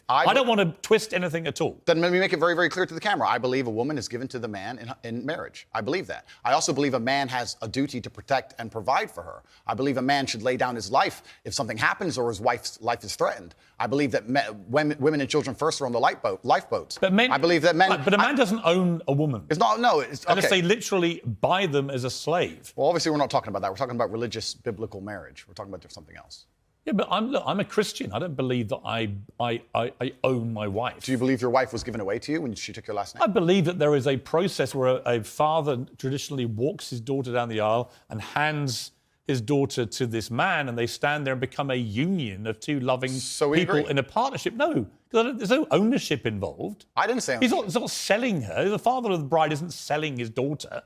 I don't want to twist anything at all. Then let me make it very, very clear to the camera. I believe a woman is given to the man in marriage. I believe that. I also believe a man has a duty to protect and provide for her. I believe a man should lay down his life if something happens or his wife's life is threatened. I believe that women and children first are on the lifeboats. But men, I believe that men. But a man doesn't own a woman. It's not. No. It's okay. Unless they literally buy them as a slave. Well, obviously, we're not talking about that. We're talking about religious, biblical marriage. We're talking about something else. Yeah, but I'm a Christian. I don't believe that I own my wife. Do you believe your wife was given away to you when she took your last name? I believe that there is a process where a father traditionally walks his daughter down the aisle and hands his daughter to this man, and they stand there and become a union of two loving people in a partnership. No, there's no ownership involved. I didn't say ownership. He's not selling her. The father of the bride isn't selling his daughter.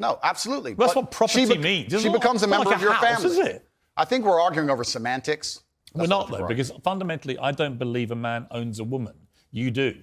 No, absolutely. That's what property means. She becomes a member of your family. Is it? I think we're arguing over semantics. We're not, though, because fundamentally, I don't believe a man owns a woman. You do.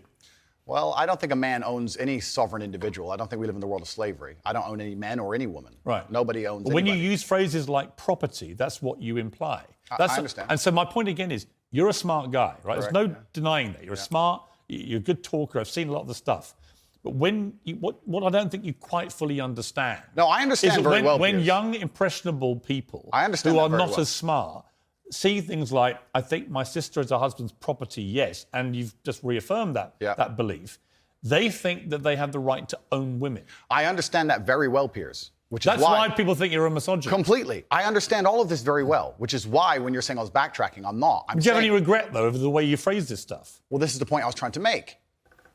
Well, I don't think a man owns any sovereign individual. I don't think we live in the world of slavery. I don't own any men or any woman. Right. Nobody owns When anybody. you use phrases like property, that's what you imply. I understand. And so my point again is, you're a smart guy, right? Correct, There's no denying that. You're smart, you're a good talker. I've seen a lot of the stuff. But what I don't think you quite fully understand. No, I understand very well, When Piers. young, impressionable people who are not as smart see things like, I think my sister is her husband's property, yes, and you've just reaffirmed that belief, they think that they have the right to own women. I understand that very well, Piers. That's why people think you're a misogynist. Completely. I understand all of this very well, which is why when you're saying I was backtracking, I'm not. Do you have any regret, though, over the way you phrase this stuff? Well, this is the point I was trying to make.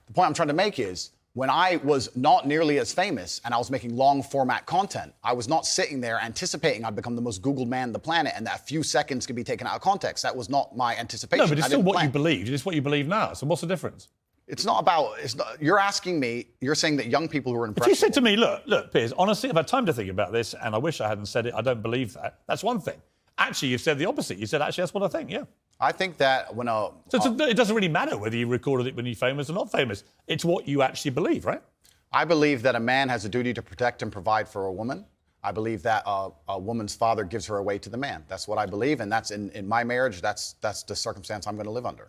The point I'm trying to make is, when I was not nearly as famous and I was making long format content, I was not sitting there anticipating I'd become the most Googled man on the planet and that a few seconds could be taken out of context. That was not my anticipation. No, but it's still what you believed. It's what you believe now. So what's the difference? It's not about, you're asking me, you're saying that young people who are impressionable. If you said to me, look, Piers, honestly, I've had time to think about this and I wish I hadn't said it, I don't believe that. That's one thing. Actually, you've said the opposite. You said, actually, that's what I think, yeah. I think that when it doesn't really matter whether you recorded it when you're famous or not famous. It's what you actually believe, right? I believe that a man has a duty to protect and provide for a woman. I believe that a woman's father gives her away to the man. That's what I believe, and that's in my marriage, that's the circumstance I'm going to live under.